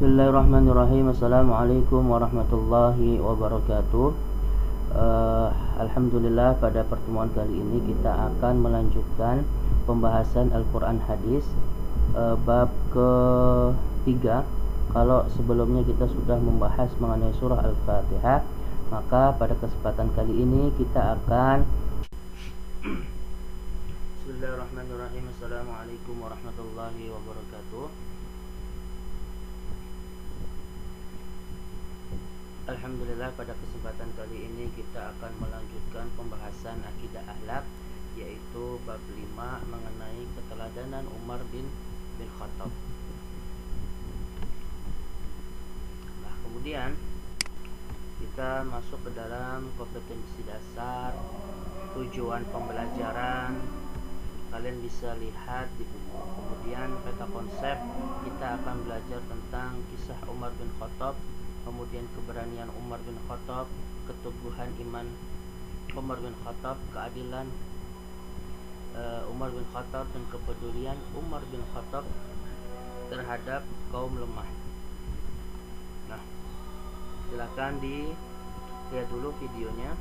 Bismillahirrahmanirrahim. Assalamualaikum warahmatullahi wabarakatuh. Alhamdulillah, pada pertemuan kali ini kita akan melanjutkan pembahasan Al-Quran Hadis, bab ketiga. Kalau sebelumnya kita sudah membahas mengenai surah Al-Fatihah, maka pada kesempatan kali ini kita akan Bismillahirrahmanirrahim. Assalamualaikum warahmatullahi wabarakatuh. Alhamdulillah, pada kesempatan kali ini kita akan melanjutkan pembahasan akidah akhlak, yaitu bab 5 mengenai keteladanan Umar bin Khattab. Nah, kemudian kita masuk ke dalam kompetensi dasar, tujuan pembelajaran. Kalian bisa lihat di buku. Kemudian peta konsep, kita akan belajar tentang kisah Umar bin Khattab, kemudian keberanian Umar bin Khattab, keteguhan iman Umar bin Khattab, keadilan Umar bin Khattab, dan kepedulian Umar bin Khattab terhadap kaum lemah. Nah, silakan dilihat dulu videonya.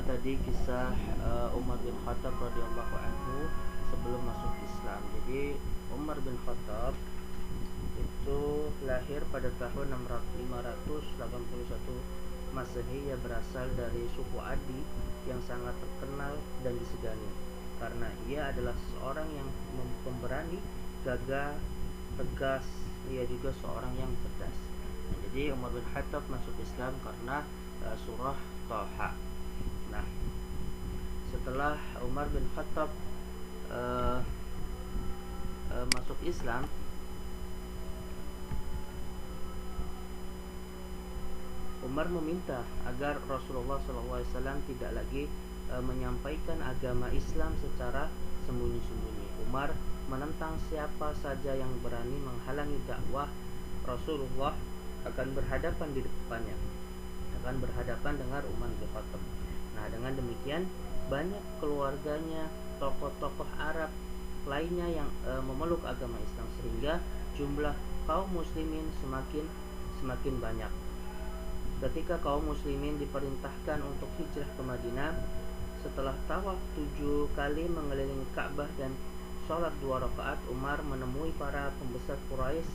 tadi kisah Umar bin Khattab radhiyallahu anhu sebelum masuk Islam. Jadi Umar bin Khattab itu lahir pada tahun 581 Masehi. Ia berasal dari suku Adi yang sangat terkenal dan disegani karena ia adalah seorang yang pemberani, gagah, tegas. Ia juga seorang yang cerdas. Nah, jadi Umar bin Khattab masuk Islam karena surah Thaha. Nah, setelah Umar bin Khattab masuk Islam, Umar meminta agar Rasulullah SAW tidak lagi menyampaikan agama Islam secara sembunyi-sembunyi. Umar menentang siapa saja yang berani menghalangi dakwah Rasulullah akan berhadapan di depannya, akan berhadapan dengan Umar bin Khattab. Nah, dengan demikian banyak keluarganya, tokoh-tokoh Arab lainnya yang memeluk agama Islam, sehingga jumlah kaum muslimin semakin banyak. Ketika kaum muslimin diperintahkan untuk hijrah ke Madinah, setelah tawaf 7 kali mengelilingi Ka'bah dan sholat 2 rakaat, Umar menemui para pembesar Quraisy.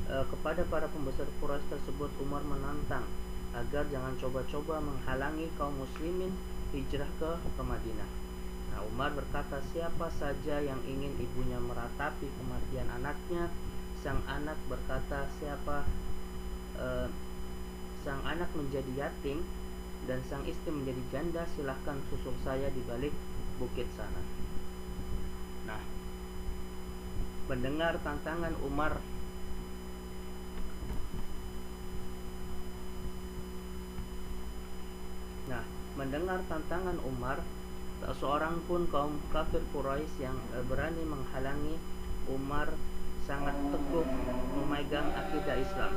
Kepada para pembesar Quraisy tersebut, Umar menantang agar jangan coba-coba menghalangi kaum muslimin hijrah ke Madinah. Nah, Umar berkata, siapa saja yang ingin ibunya meratapi kematian anaknya, sang anak berkata, sang anak menjadi yatim dan sang istri menjadi janda, silahkan susul saya di balik bukit sana. Nah, mendengar tantangan Umar, tak seorang pun kaum kafir Quraisy yang berani menghalangi Umar. Sangat teguh memegang akidah Islam.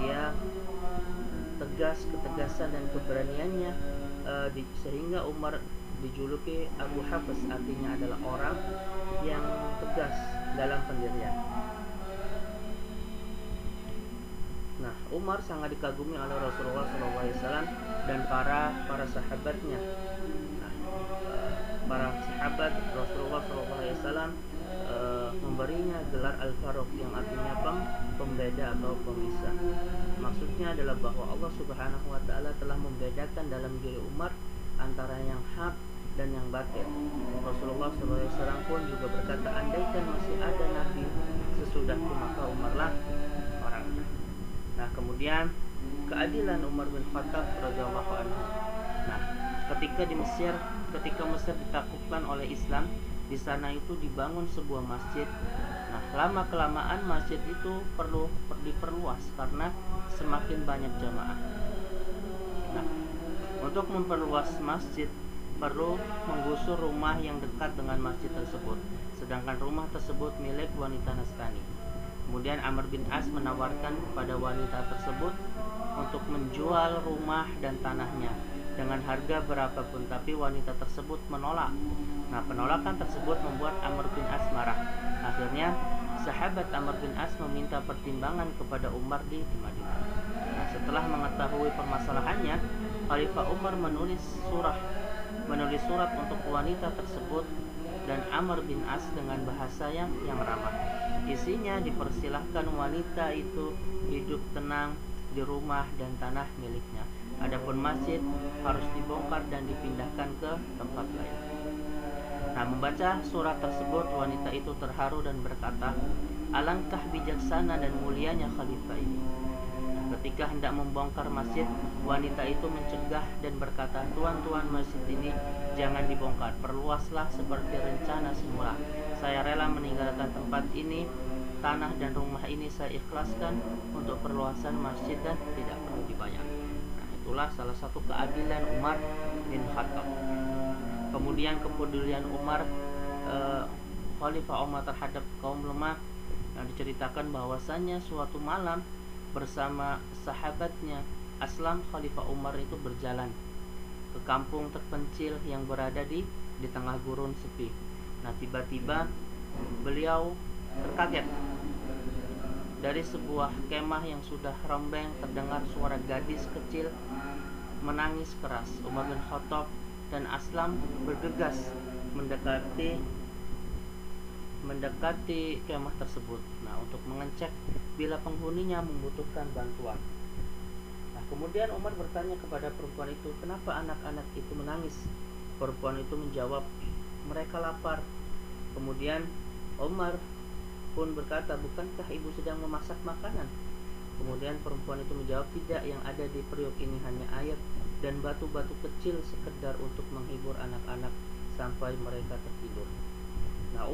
Ia tegas, ketegasan dan keberaniannya sehingga Umar dijuluki Abu Hafs, artinya adalah orang yang tegas dalam pendirian. Nah, Umar sangat dikagumi oleh Rasulullah SAW dan para sahabatnya. Nah, para sahabat Rasulullah SAW memberinya gelar Al-Faruq yang artinya pembeda atau pemisah. Maksudnya adalah bahwa Allah Subhanahu wa taala telah membedakan dalam diri Umar antara yang hak dan yang batil. Rasulullah SAW pun juga berkata, andaikan masih ada nabi sesudahku, maka Umarlah orangnya. Nah, kemudian keadilan Umar bin Khattab radhiyallahu anhu. Nah, ketika Mesir ditaklukkan oleh Islam, di sana itu dibangun sebuah masjid. Nah, lama kelamaan masjid itu perlu diperluas karena semakin banyak jamaah. Nah, untuk memperluas masjid perlu menggusur rumah yang dekat dengan masjid tersebut, sedangkan rumah tersebut milik wanita Nasrani. Kemudian Amr bin As menawarkan kepada wanita tersebut untuk menjual rumah dan tanahnya dengan harga berapapun, tapi wanita tersebut menolak. Nah, penolakan tersebut membuat Amr bin As marah. Akhirnya sahabat Amr bin As meminta pertimbangan kepada Umar di Madinah. Nah, setelah mengetahui permasalahannya, Khalifah Umar menulis surat untuk wanita tersebut dan Amr bin As dengan bahasa yang ramah. Isinya dipersilahkan wanita itu hidup tenang di rumah dan tanah miliknya. Adapun masjid harus dibongkar dan dipindahkan ke tempat lain. Nah, membaca surat tersebut, wanita itu terharu dan berkata, alangkah bijaksana dan mulianya khalifah ini. Nah, ketika hendak membongkar masjid, wanita itu mencegah dan berkata, tuan-tuan, masjid ini jangan dibongkar, perluaslah seperti rencana semula. Saya rela meninggalkan tempat ini, tanah dan rumah ini saya ikhlaskan untuk perluasan masjid dan tidak perlu dibayar. Itulah salah satu keadilan Umar bin Khattab. Kemudian kepedulian Umar, Khalifah Umar terhadap kaum lemah, diceritakan bahwasannya suatu malam bersama sahabatnya Aslam, Khalifah Umar itu berjalan ke kampung terpencil yang berada di tengah gurun sepi. Nah, tiba-tiba beliau terkaget. Dari sebuah kemah yang sudah rombeng terdengar suara gadis kecil menangis keras. Umar bin Khattab dan Aslam bergegas mendekati kemah tersebut. Nah, untuk mengecek bila penghuninya membutuhkan bantuan. Nah, kemudian Umar bertanya kepada perempuan itu, kenapa anak-anak itu menangis? Perempuan itu menjawab, mereka lapar. Kemudian Umar pun berkata, bukankah ibu sedang memasak makanan? Kemudian perempuan itu menjawab, tidak, yang ada di periuk ini hanya air dan batu-batu kecil sekedar untuk menghibur anak-anak sampai mereka tertidur. Nah,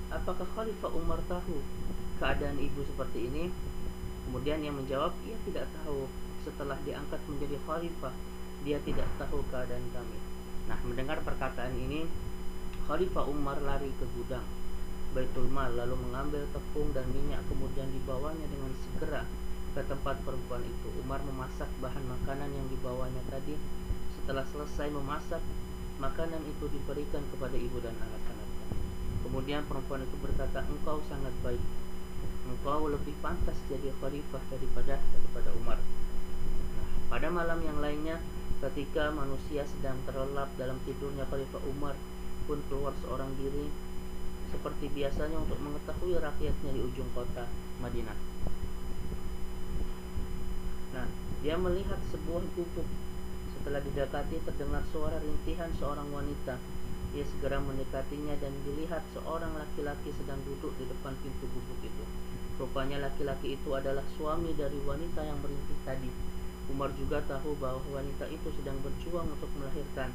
apakah Khalifah Umar tahu keadaan ibu seperti ini? Kemudian ia menjawab, ia tidak tahu. Setelah diangkat menjadi khalifah, dia tidak tahu keadaan kami. Nah, mendengar perkataan ini, Khalifah Umar lari ke gudang Baitul Mal lalu mengambil tepung dan minyak, kemudian dibawanya dengan segera ke tempat perempuan itu. Umar memasak bahan makanan yang dibawanya tadi. Setelah selesai memasak, makanan itu diberikan kepada ibu dan anak-anaknya. Kemudian perempuan itu berkata, engkau sangat baik, engkau lebih pantas jadi khalifah daripada Umar. Nah, pada malam yang lainnya, ketika manusia sedang terlelap dalam tidurnya, Khalifah Umar pun keluar seorang diri seperti biasanya untuk mengetahui rakyatnya di ujung kota Madinah. Nah, dia melihat sebuah gubuk. Setelah didekati, terdengar suara rintihan seorang wanita. Ia segera mendekatinya dan dilihat seorang laki-laki sedang duduk di depan pintu gubuk itu. Rupanya laki-laki itu adalah suami dari wanita yang merintih tadi. Umar juga tahu bahwa wanita itu sedang berjuang untuk melahirkan.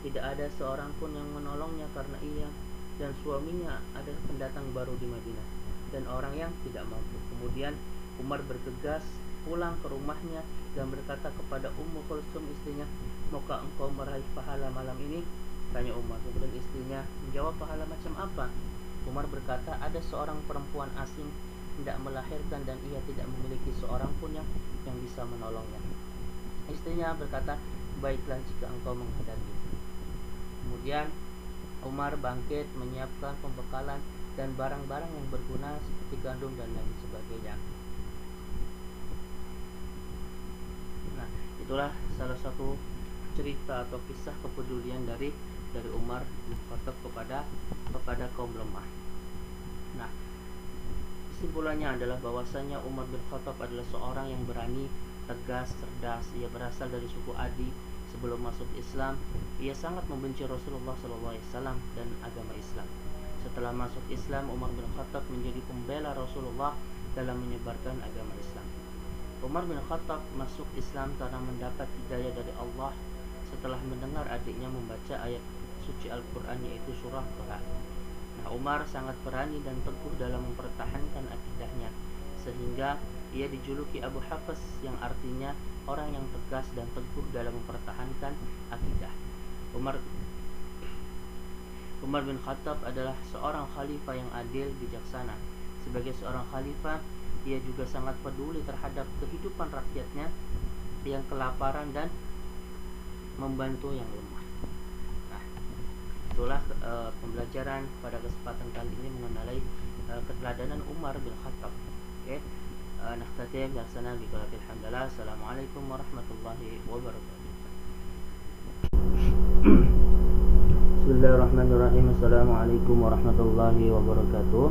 Tidak ada seorang pun yang menolongnya karena ia dan suaminya adalah pendatang baru di Madinah dan orang yang tidak mampu. Kemudian Umar bergegas pulang ke rumahnya dan berkata kepada Ummu Kulsum istrinya, maukah engkau meraih pahala malam ini? Tanya Umar. Kemudian istrinya menjawab, pahala macam apa? Umar berkata, ada seorang perempuan asing tidak melahirkan dan ia tidak memiliki seorang pun yang bisa menolongnya. Istrinya berkata, baiklah jika engkau menghadapi. Kemudian Umar bangkit menyiapkan pembekalan dan barang-barang yang berguna seperti gandum dan lain sebagainya. Nah, itulah salah satu cerita atau kisah kepedulian dari Umar bin Khattab kepada kaum lemah. Nah, kesimpulannya adalah bahwasanya Umar bin Khattab adalah seorang yang berani, tegas, cerdas. Ia berasal dari suku Adi. Sebelum masuk Islam, ia sangat membenci Rasulullah SAW dan agama Islam. Setelah masuk Islam, Umar bin Khattab menjadi pembela Rasulullah dalam menyebarkan agama Islam. Umar bin Khattab masuk Islam karena mendapat hidayah dari Allah setelah mendengar adiknya membaca ayat suci Al-Quran, yaitu surah Thalah. Nah, Umar sangat berani dan teguh dalam mempertahankan akidahnya, sehingga ia dijuluki Abu Hafs, yang artinya orang yang tegas dan teguh dalam mempertahankan akidah. Umar bin Khattab adalah seorang khalifah yang adil, bijaksana. Sebagai seorang khalifah, ia juga sangat peduli terhadap kehidupan rakyatnya yang kelaparan dan membantu yang lemah. Nah, itulah pembelajaran pada kesempatan kali ini mengenai keteladanan Umar bin Khattab. Oke. نختتم درسنا بقول الحمد لله. السلام عليكم ورحمة الله وبركاته. Bismillahirrahmanirrahim. Assalamualaikum warahmatullahi wabarakatuh.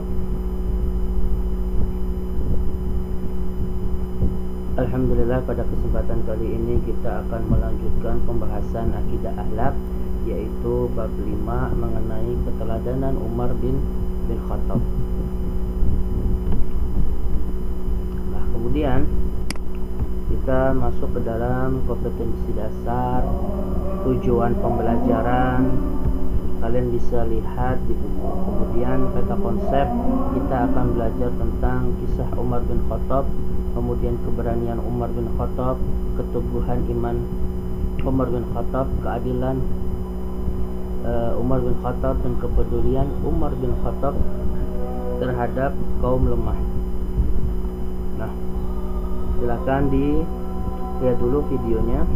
Alhamdulillah, pada kesempatan kali ini kita akan melanjutkan pembahasan akidah akhlak, yaitu bab 5 mengenai keteladanan Umar bin Khattab. Kemudian kita masuk ke dalam kompetensi dasar, tujuan pembelajaran. Kalian bisa lihat di buku. Kemudian peta konsep, kita akan belajar tentang kisah Umar bin Khattab, kemudian keberanian Umar bin Khattab, keteguhan iman Umar bin Khattab, keadilan Umar bin Khattab, dan kepedulian Umar bin Khattab terhadap kaum lemah. Nah, silakan dilihat dulu videonya.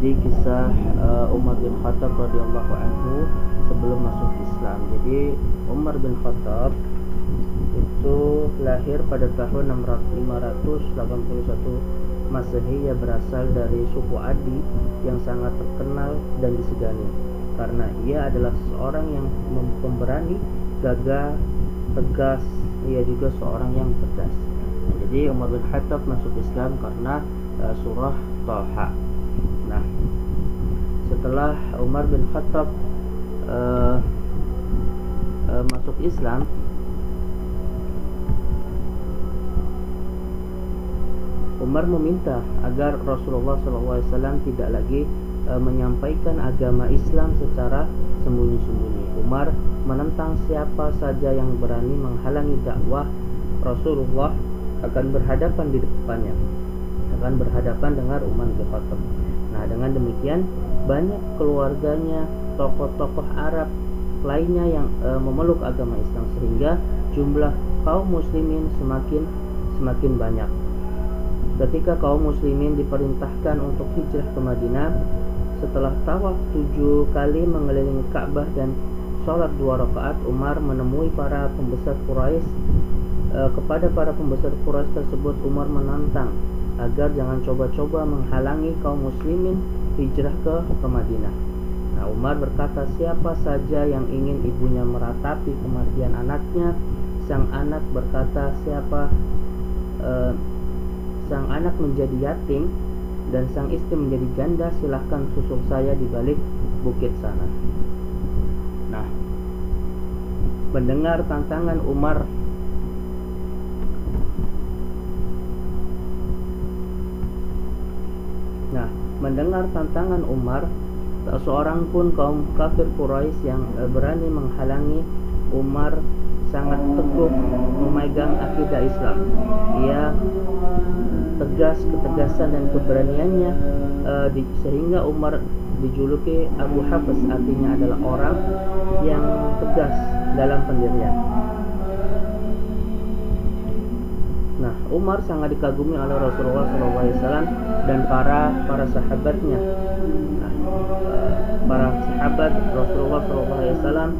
Jadi kisah Umar bin Khattab radhiyallahu anhu sebelum masuk Islam. Jadi Umar bin Khattab itu lahir pada tahun 581 Masehi. Ia berasal dari suku Adi yang sangat terkenal dan disegani karena ia adalah seorang yang pemberani, gagah, tegas. Ia juga seorang yang cerdas. Nah, jadi Umar bin Khattab masuk Islam karena surah Thaha. Nah, setelah Umar bin Khattab masuk Islam, Umar meminta agar Rasulullah SAW tidak lagi menyampaikan agama Islam secara sembunyi-sembunyi. Umar menentang siapa saja yang berani menghalangi dakwah Rasulullah akan berhadapan di depannya, akan berhadapan dengan Umar bin Khattab. Nah, dengan demikian banyak keluarganya, tokoh-tokoh Arab lainnya yang memeluk agama Islam, sehingga jumlah kaum muslimin semakin banyak. Ketika kaum muslimin diperintahkan untuk hijrah ke Madinah, setelah tawaf 7 kali mengelilingi Ka'bah dan sholat 2 rakaat, Umar menemui para pembesar Quraisy. Kepada para pembesar Quraisy tersebut, Umar menantang agar jangan coba-coba menghalangi kaum muslimin hijrah ke Madinah. Nah, Umar berkata, siapa saja yang ingin ibunya meratapi kematian anaknya, sang anak berkata, sang anak menjadi yatim dan sang istri menjadi janda, silahkan susul saya di balik bukit sana. Nah, mendengar tantangan Umar, tak seorang pun kaum kafir Quraisy yang berani menghalangi Umar. Sangat teguh memegang akidah Islam. Ia tegas, ketegasan dan keberaniannya sehingga Umar dijuluki Abu Hafs, artinya adalah orang yang tegas dalam pendirian. Nah, Umar sangat dikagumi oleh Rasulullah SAW dan para sahabatnya. Nah, para sahabat Rasulullah SAW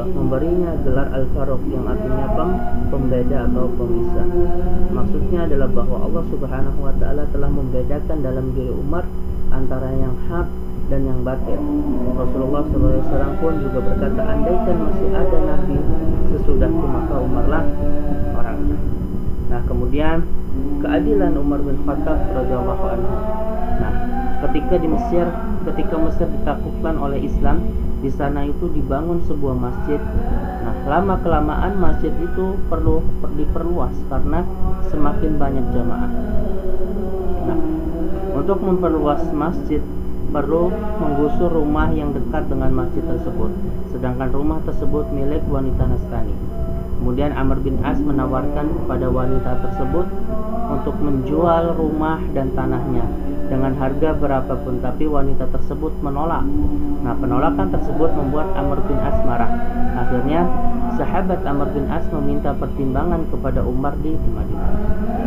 memberinya gelar Al-Faruq yang artinya pembeda atau pemisah. Maksudnya adalah bahwa Allah Subhanahu wa taala telah membedakan dalam diri Umar antara yang hak dan yang batil. Rasulullah SAW pun juga berkata, andaikan masih ada nabi sesudahku, maka Umarlah orangnya. Nah, kemudian keadilan Umar bin Khattab radhiyallahu anhu. Nah, ketika Mesir ditaklukkan oleh Islam, di sana itu dibangun sebuah masjid. Nah, lama kelamaan masjid itu perlu diperluas karena semakin banyak jamaah. Nah, untuk memperluas masjid perlu menggusur rumah yang dekat dengan masjid tersebut, sedangkan rumah tersebut milik wanita Nasrani. Kemudian Amr bin As menawarkan kepada wanita tersebut untuk menjual rumah dan tanahnya dengan harga berapapun, tapi wanita tersebut menolak. Nah, penolakan tersebut membuat Amr bin As marah. Akhirnya sahabat Amr bin As meminta pertimbangan kepada Umar di Madinah.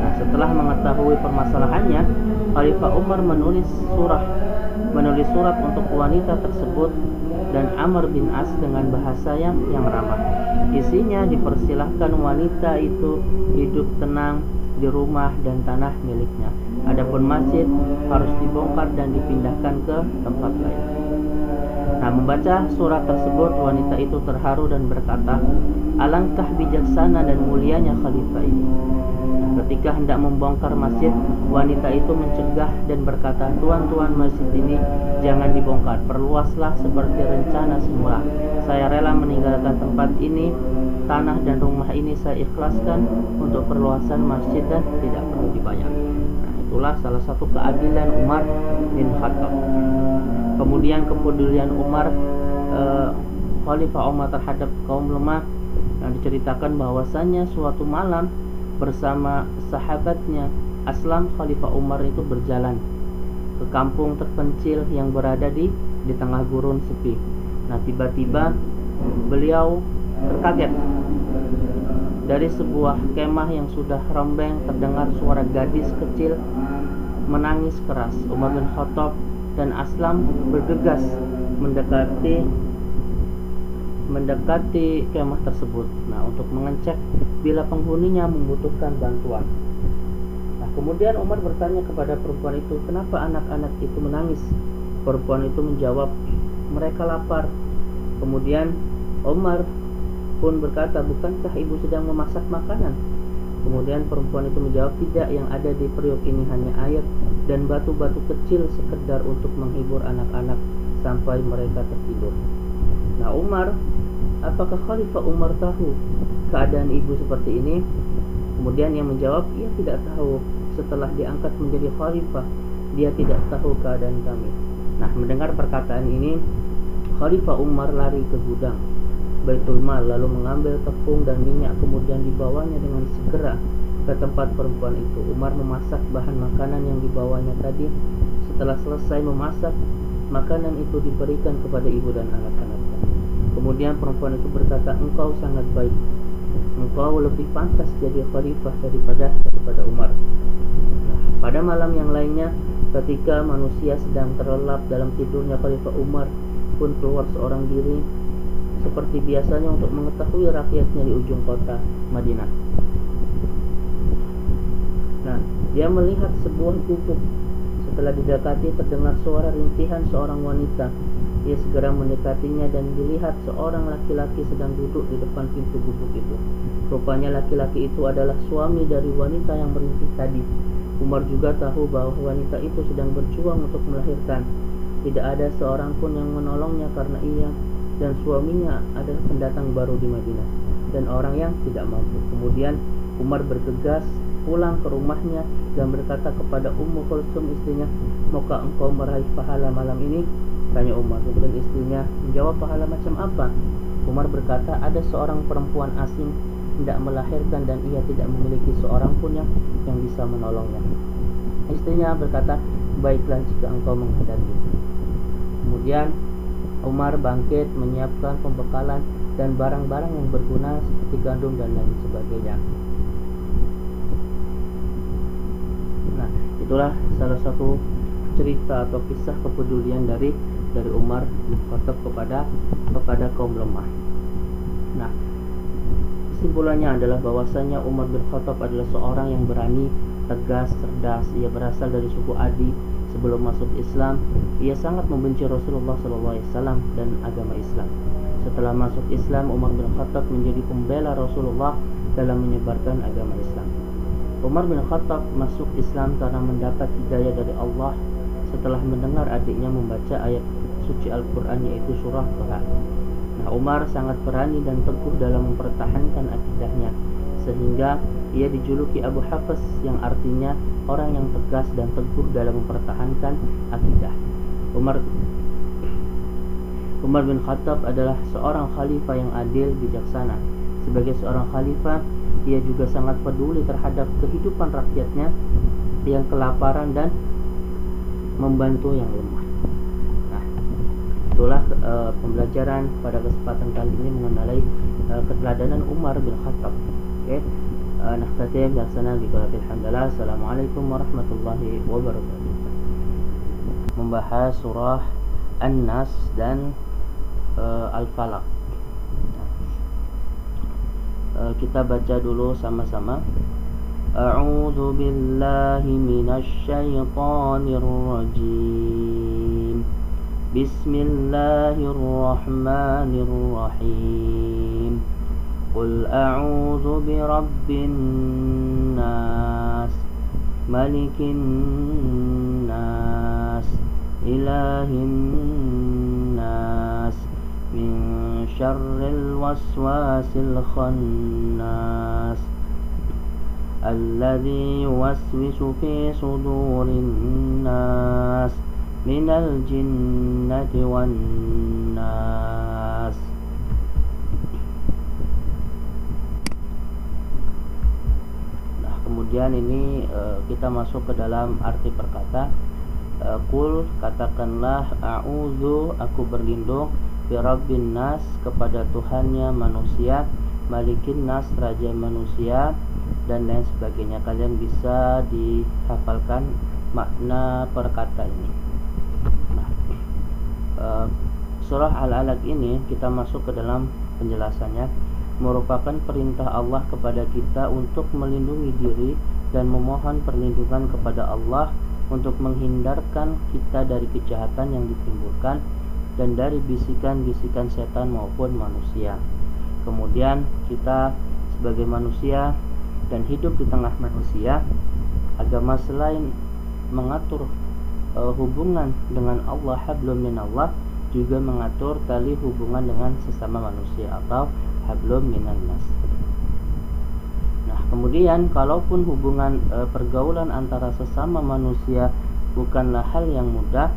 Nah, setelah mengetahui permasalahannya, Khalifah Umar menulis surat untuk wanita tersebut dan Amr bin As dengan bahasa yang ramah. Isinya dipersilahkan wanita itu hidup tenang di rumah dan tanah miliknya. Adapun masjid harus dibongkar dan dipindahkan ke tempat lain. Nah, membaca surat tersebut, wanita itu terharu dan berkata, alangkah bijaksana dan mulianya khalifah ini. Nah, ketika hendak membongkar masjid, wanita itu mencegah dan berkata, tuan-tuan, masjid ini jangan dibongkar, perluaslah seperti rencana semula. Saya rela meninggalkan tempat ini, tanah dan rumah ini saya ikhlaskan untuk perluasan masjid dan tidak perlu dibayar. Nah, itulah salah satu keadilan Umar bin Khattab. Kemudian kepedulian Umar, Khalifah Umar terhadap kaum lemah, yang diceritakan bahwasannya suatu malam bersama sahabatnya Aslam, Khalifah Umar itu berjalan ke kampung terpencil yang berada di tengah gurun sepi. Nah, tiba-tiba beliau terkaget. Dari sebuah kemah yang sudah rombeng terdengar suara gadis kecil menangis keras. Umar bin Khattab dan Aslam bergegas mendekati kemah tersebut. Nah, untuk mengecek bila penghuninya membutuhkan bantuan. Nah, kemudian Umar bertanya kepada perempuan itu, kenapa anak-anak itu menangis? Perempuan itu menjawab, mereka lapar. Kemudian Umar pun berkata, bukankah ibu sedang memasak makanan? Kemudian perempuan itu menjawab, tidak, yang ada di periuk ini hanya air dan batu-batu kecil sekedar untuk menghibur anak-anak sampai mereka tertidur. Nah, apakah Khalifah Umar tahu keadaan ibu seperti ini? Kemudian yang menjawab, ia tidak tahu. Setelah diangkat menjadi khalifah, dia tidak tahu keadaan kami. Nah, mendengar perkataan ini, Khalifah Umar lari ke gudang Baitul Mal, lalu mengambil tepung dan minyak, kemudian dibawanya dengan segera ke tempat perempuan itu. Umar memasak bahan makanan yang dibawanya tadi. Setelah selesai memasak, makanan itu diberikan kepada ibu dan anak-anaknya. Kemudian perempuan itu berkata, engkau sangat baik, engkau lebih pantas jadi khalifah daripada Umar. Nah, pada malam yang lainnya, ketika manusia sedang terlelap dalam tidurnya, Khalifah Umar pun keluar seorang diri seperti biasanya untuk mengetahui rakyatnya di ujung kota Madinah. Nah, dia melihat sebuah gubuk. Setelah didekati, terdengar suara rintihan seorang wanita. Ia segera mendekatinya dan dilihat seorang laki-laki sedang duduk di depan pintu gubuk itu. Rupanya laki-laki itu adalah suami dari wanita yang merintih tadi. Umar juga tahu bahwa wanita itu sedang berjuang untuk melahirkan. Tidak ada seorang pun yang menolongnya karena ia dan suaminya adalah pendatang baru di Madinah dan orang yang tidak mampu. Kemudian Umar bergegas pulang ke rumahnya dan berkata kepada Ummu Kulsum, istrinya, maukah engkau meraih pahala malam ini? Tanya Umar. Kemudian istrinya menjawab, pahala macam apa? Umar berkata, ada seorang perempuan asing hendak melahirkan dan ia tidak memiliki seorang pun yang bisa menolongnya. Istrinya berkata, baiklah jika engkau menghendaki. Kemudian Umar bangkit menyiapkan pembekalan dan barang-barang yang berguna seperti gandum dan lain sebagainya. Nah, itulah salah satu cerita atau kisah kepedulian dari Umar bin Khattab kepada kaum lemah. Nah, kesimpulannya adalah bahwasanya Umar bin Khattab adalah seorang yang berani, tegas, cerdas. Ia berasal dari suku Adi. Sebelum masuk Islam, ia sangat membenci Rasulullah SAW dan agama Islam. Setelah masuk Islam, Umar bin Khattab menjadi pembela Rasulullah dalam menyebarkan agama Islam. Umar bin Khattab masuk Islam karena mendapat hidayah dari Allah setelah mendengar adiknya membaca ayat suci Al-Quran, yaitu surah Thaha. Nah, Umar sangat berani dan teguh dalam mempertahankan akidahnya, sehingga ia dijuluki Abu Hafs, yang artinya orang yang tegas dan teguh dalam mempertahankan akidah. Umar bin Khattab adalah seorang khalifah yang adil, bijaksana. Sebagai seorang khalifah, ia juga sangat peduli terhadap kehidupan rakyatnya yang kelaparan dan membantu yang lemah. Nah, itulah pembelajaran pada kesempatan kali ini mengenai keteladanan Umar bin Khattab. Oke. Nakhtatim darsana biqalatil hamdalillah. Assalamualaikum warahmatullahi wabarakatuh. Membahas surah An-Nas dan Al-Falaq. Kita baca dulu sama-sama. A'udzu billahi minasy syaithanir rajim. Bismillahirrahmanirrahim. Qul a'udzu birabbin nas, malikin nas, ilahin nas, min syarril waswasil khannas, alladzi yuwaswisu fi sudurin nas, minal jinnati wan nas. Kemudian ini kita masuk ke dalam arti perkata. Qul, katakanlah, a'udzu, aku berlindung, birabbin nas, kepada Tuhannya manusia, malikin nas, raja manusia, dan lain sebagainya. Kalian bisa dihafalkan makna perkata ini. Surah Al-Alaq ini kita masuk ke dalam penjelasannya, merupakan perintah Allah kepada kita untuk melindungi diri dan memohon perlindungan kepada Allah untuk menghindarkan kita dari kejahatan yang ditimbulkan dan dari bisikan-bisikan setan maupun manusia. Kemudian kita sebagai manusia dan hidup di tengah manusia, agama selain mengatur hubungan dengan Allah, hablum minallah, juga mengatur tali hubungan dengan sesama manusia atau hablum minan nas. Nah, kemudian kalaupun hubungan pergaulan antara sesama manusia bukanlah hal yang mudah,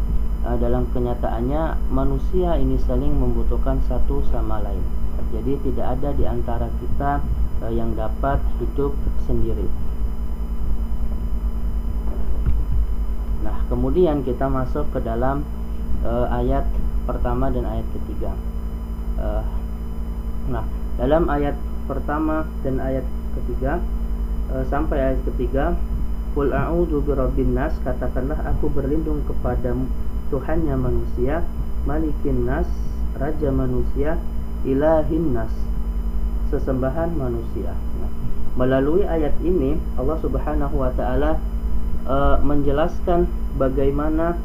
dalam kenyataannya manusia ini saling membutuhkan satu sama lain. Jadi tidak ada di antara kita yang dapat hidup sendiri. Nah, kemudian kita masuk ke dalam ayat pertama dan ayat ketiga. Nah, dalam ayat pertama dan ayat ketiga sampai ayat ketiga, qul a'udzu birabbin nas, katakanlah aku berlindung kepada Tuhannya manusia, malikin nas, raja manusia, ilahin nas, sesembahan manusia. Nah, melalui ayat ini Allah Subhanahu wa taala menjelaskan bagaimana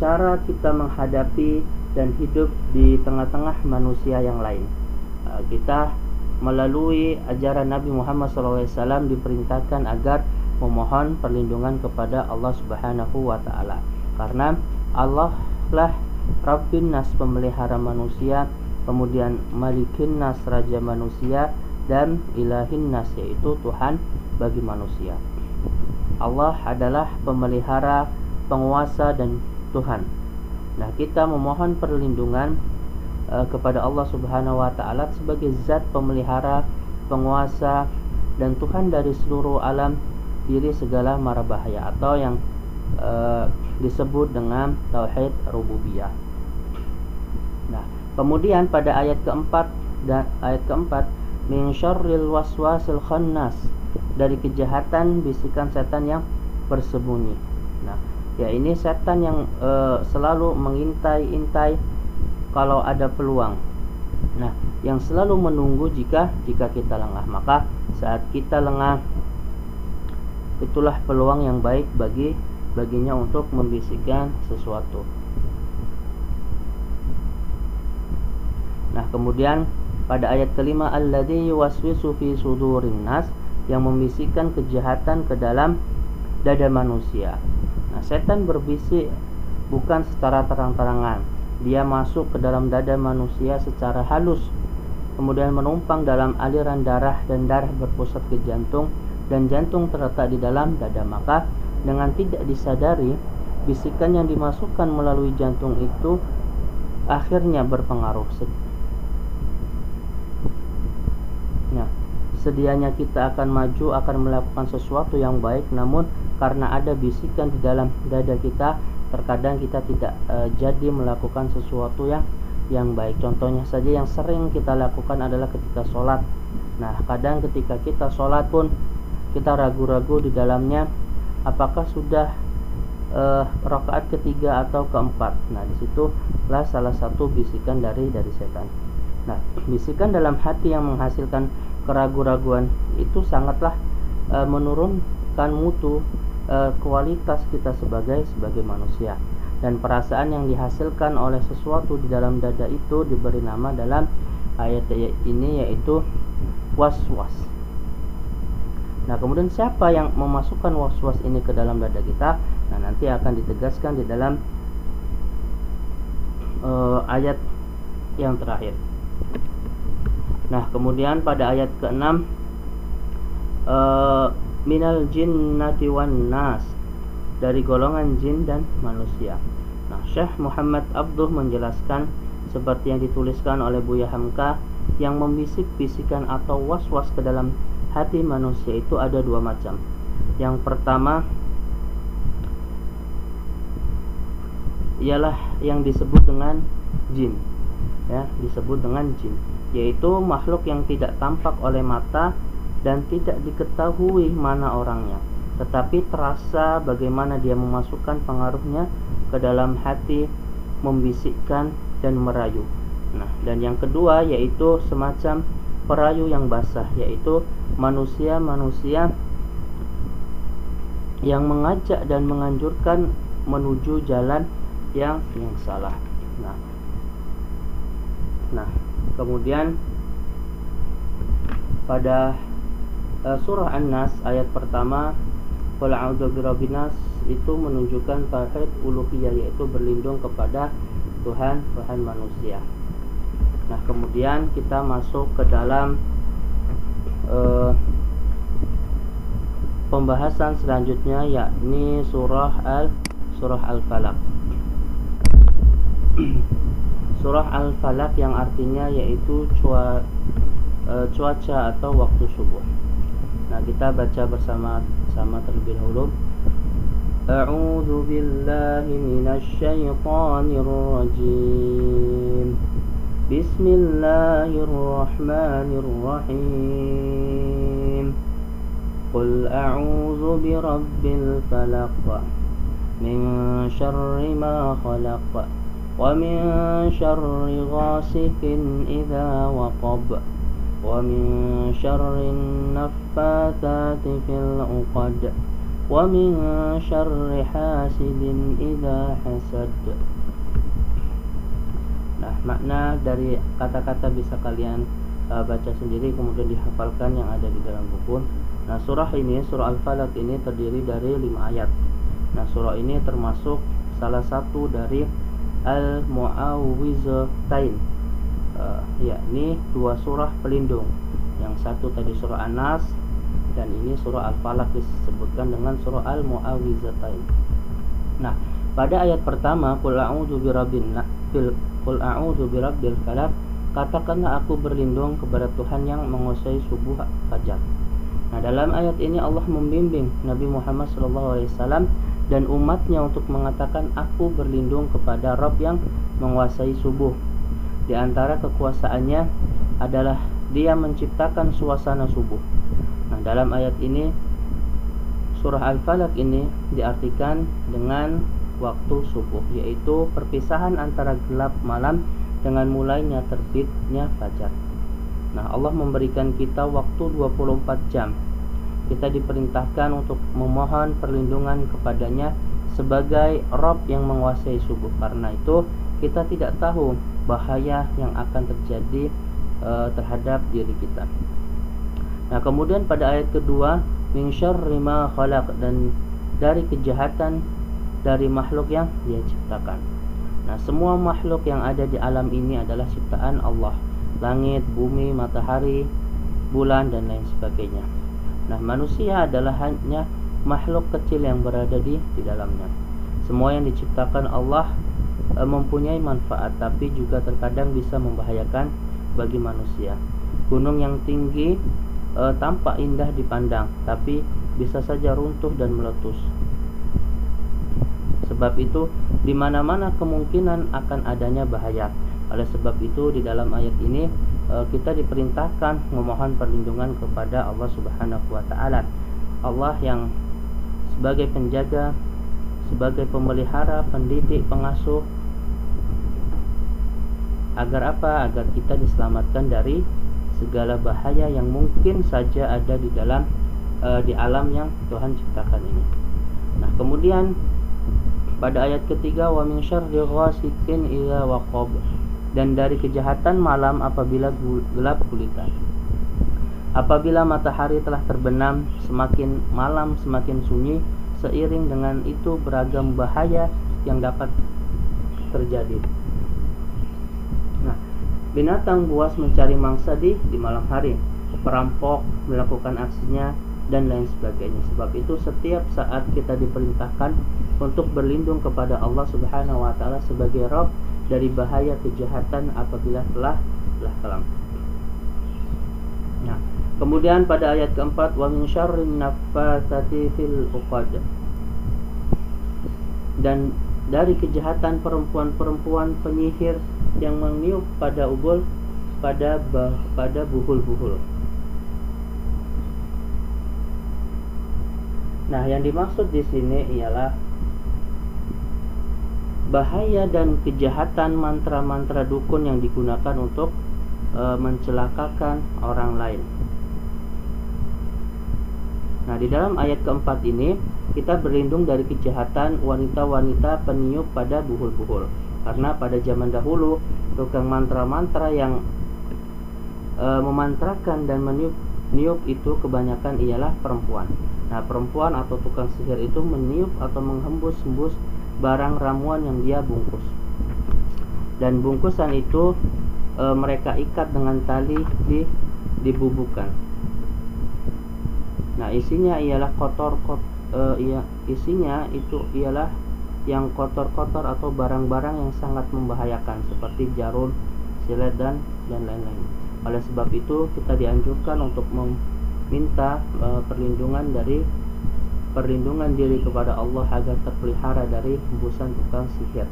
cara kita menghadapi dan hidup di tengah-tengah manusia yang lain. Kita melalui ajaran Nabi Muhammad SAW diperintahkan agar memohon perlindungan kepada Allah Subhanahu wa taala. Karena Allah lah Rabbin nas, pemelihara manusia, kemudian Malikin nas, raja manusia, dan Ilahin nas, yaitu Tuhan bagi manusia. Allah adalah pemelihara, penguasa, dan Tuhan. Nah, kita memohon perlindungan kepada Allah Subhanahu wa taala sebagai zat pemelihara, penguasa, dan Tuhan dari seluruh alam dari segala mara bahaya, atau yang disebut dengan tauhid rububiyah. Nah, kemudian pada ayat keempat min syarril waswasil khannas, dari kejahatan bisikan setan yang bersembunyi. Nah, ya ini setan yang selalu mengintai-intai kalau ada peluang. Nah, yang selalu menunggu jika kita lengah. Maka saat kita lengah, itulah peluang yang baik baginya untuk membisikkan sesuatu. Nah, kemudian pada ayat kelima, alladzi yuwaswisu fi sudurin nas, yang membisikkan kejahatan ke dalam dada manusia. Nah, setan berbisik bukan secara terang-terangan. Dia masuk ke dalam dada manusia secara halus, kemudian menumpang dalam aliran darah, dan darah berpusat ke jantung, dan jantung terletak di dalam dada. Maka dengan tidak disadari, bisikan yang dimasukkan melalui jantung itu akhirnya berpengaruh. Nah, sedianya kita akan maju, akan melakukan sesuatu yang baik, namun karena ada bisikan di dalam dada kita, terkadang kita tidak jadi melakukan sesuatu yang baik. Contohnya saja yang sering kita lakukan adalah ketika sholat. Nah, kadang ketika kita sholat pun kita ragu-ragu di dalamnya, apakah sudah rakaat ketiga atau keempat. Nah, disitulah salah satu bisikan dari setan. Nah, bisikan dalam hati yang menghasilkan keraguan-raguan itu sangatlah menurunkan mutu kualitas kita sebagai manusia. Dan perasaan yang dihasilkan oleh sesuatu di dalam dada itu diberi nama dalam ayat ini, yaitu waswas. Nah, kemudian siapa yang memasukkan waswas ini ke dalam dada kita? Nah, nanti akan ditegaskan di dalam ayat yang terakhir. Nah, kemudian pada ayat ke-6, minal jinnati wan nas, dari golongan jin dan manusia. Nah, Syekh Muhammad Abduh menjelaskan seperti yang dituliskan oleh Buya Hamka, yang membisik-bisikan atau was-was ke dalam hati manusia itu ada dua macam. Yang pertama ialah yang disebut dengan jin, ya, disebut dengan jin, yaitu makhluk yang tidak tampak oleh mata dan tidak diketahui mana orangnya, tetapi terasa bagaimana dia memasukkan pengaruhnya ke dalam hati membisikkan dan merayu. Nah, dan yang kedua yaitu semacam perayu yang basah, yaitu manusia-manusia yang mengajak dan menganjurkan menuju jalan yang salah. Nah, kemudian pada surah An-Nas ayat pertama, qul a'udzu birabbin nas, itu menunjukkan tauhid uluhiyah, yaitu berlindung kepada Tuhan manusia. Nah, kemudian kita masuk ke dalam pembahasan selanjutnya, yakni surah Al-Falaq. Surah Al-Falaq yang artinya yaitu cuaca atau waktu subuh. Nah, kita baca bersama-sama terlebih dahulu. A'udzu billahi minasy syaithanir rajim. Bismillahirrahmanirrahim. Qul a'udzu birabbil falaq min syarri ma khalaq wa min syarri ghasiqin idza waqab wa min syarri naffatsati fil 'uqad wa min syarri hasidin idza hasad. Nah, makna dari kata-kata bisa kalian baca sendiri, kemudian dihafalkan yang ada di dalam buku. Nah, surah Al-Falaq ini terdiri dari 5 ayat. Nah, surah ini termasuk salah satu dari Al-Mu'awwizatain, yakni 2 surah pelindung. Yang satu tadi surah An-Nas, dan ini surah Al-Falaq disebutkan dengan surah Al-Mu'awwizatain. Nah, pada ayat pertama, qul a'udzu birabbil falaq, katakanlah aku berlindung kepada Tuhan yang menguasai subuh fajar. Nah, dalam ayat ini Allah membimbing Nabi Muhammad SAW dan umatnya untuk mengatakan aku berlindung kepada Rabb yang menguasai subuh. Di antara kekuasaannya adalah Dia menciptakan suasana subuh. Nah, dalam ayat ini surah Al-Falaq ini diartikan dengan waktu subuh, yaitu perpisahan antara gelap malam dengan mulainya terbitnya fajar. Nah, Allah memberikan kita waktu 24 jam. Kita diperintahkan untuk memohon perlindungan kepadanya sebagai Rabb yang menguasai subuh. Karena itu kita tidak tahu bahaya yang akan terjadi terhadap diri kita. Nah, kemudian pada ayat kedua, min syarri ma khalaq, dan dari kejahatan dari makhluk yang Dia ciptakan. Nah, semua makhluk yang ada di alam ini adalah ciptaan Allah. Langit, bumi, matahari, bulan, dan lain sebagainya. Nah, manusia adalah hanya makhluk kecil yang berada di dalamnya. Semua yang diciptakan Allah mempunyai manfaat, tapi juga terkadang bisa membahayakan bagi manusia. Gunung yang tinggi tampak indah dipandang, tapi bisa saja runtuh dan meletus. Sebab itu di mana-mana kemungkinan akan adanya bahaya. Oleh sebab itu di dalam ayat ini kita diperintahkan memohon perlindungan kepada Allah Subhanahu wa taala. Allah yang sebagai penjaga, sebagai pemelihara, pendidik, pengasuh. Agar apa? Agar kita diselamatkan dari segala bahaya yang mungkin saja ada di dalam di alam yang Tuhan ciptakan ini. Nah, kemudian pada ayat ketiga, wa min syarri ghasiqin idza waqab, dan dari kejahatan malam apabila gelap gulita. Apabila matahari telah terbenam, semakin malam semakin sunyi, seiring dengan itu beragam bahaya yang dapat terjadi. Nah, binatang buas mencari mangsa di malam hari, perampok melakukan aksinya, dan lain sebagainya. Sebab itu setiap saat kita diperintahkan untuk berlindung kepada Allah Subhanahu wa taala sebagai Rabb dari bahaya kejahatan apabila telah kelam. Nah, kemudian pada ayat keempat, wa min syarrin naffatsati fil 'uqad, dan dari kejahatan perempuan-perempuan penyihir yang meniup pada buhul-buhul. Nah, yang dimaksud di sini ialah bahaya dan kejahatan mantra-mantra dukun yang digunakan untuk mencelakakan orang lain. Nah, di dalam ayat keempat ini kita berlindung dari kejahatan wanita-wanita peniup pada buhul-buhul. Karena pada zaman dahulu tukang mantra-mantra yang memantrakan dan meniup itu kebanyakan ialah perempuan. Nah, perempuan atau tukang sihir itu meniup atau menghembus-hembus barang ramuan yang dia bungkus. Dan bungkusan itu mereka ikat dengan tali di bubukan. Nah, isinya ialah isinya itu ialah yang kotor-kotor atau barang-barang yang sangat membahayakan seperti jarum, silet dan lain-lain. Oleh sebab itu kita dianjurkan untuk meminta perlindungan diri kepada Allah agar terpelihara dari hembusan tukang sihir.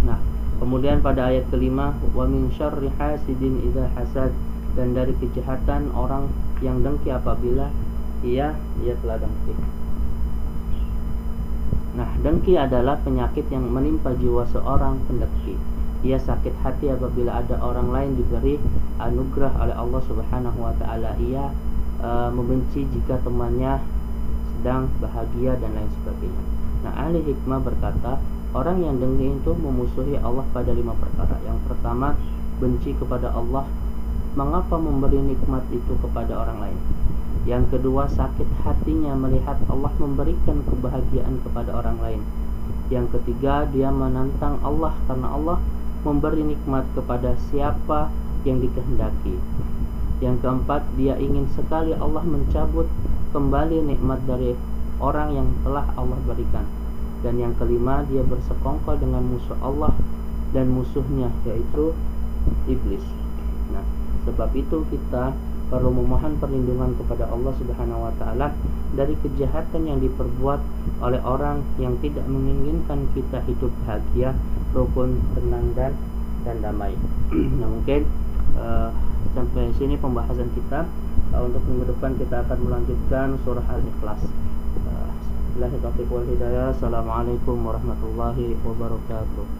Nah, kemudian pada ayat kelima, wa min syarri hasidin idza hasad, dan dari kejahatan orang yang dengki apabila ia telah dengki. Nah, dengki adalah penyakit yang menimpa jiwa seorang pendengki. Ia sakit hati apabila ada orang lain diberi anugerah oleh Allah Subhanahu wa taala. Ia membenci jika temannya sedang bahagia dan lain sebagainya. Nah, ahli hikmah berkata, orang yang dengki itu memusuhi Allah pada 5 perkara. Yang pertama, benci kepada Allah. Mengapa memberi nikmat itu kepada orang lain? Yang kedua, sakit hatinya melihat Allah memberikan kebahagiaan kepada orang lain. Yang ketiga, dia menantang Allah karena Allah memberi nikmat kepada siapa yang dikehendaki. Yang keempat, dia ingin sekali Allah mencabut kembali nikmat dari orang yang telah Allah berikan. Dan yang kelima, dia bersekongkol dengan musuh Allah dan musuhnya, yaitu iblis. Nah, sebab itu kita perlu memohon perlindungan kepada Allah Subhanahu wa taala dari kejahatan yang diperbuat oleh orang yang tidak menginginkan kita hidup bahagia, rukun, tenang dan damai. Nah, mungkin sampai sini pembahasan kita. Untuk minggu depan kita akan melanjutkan surah Al-Ikhlas. Billahi taufiq wal hidayah. Assalamualaikum warahmatullahi wabarakatuh.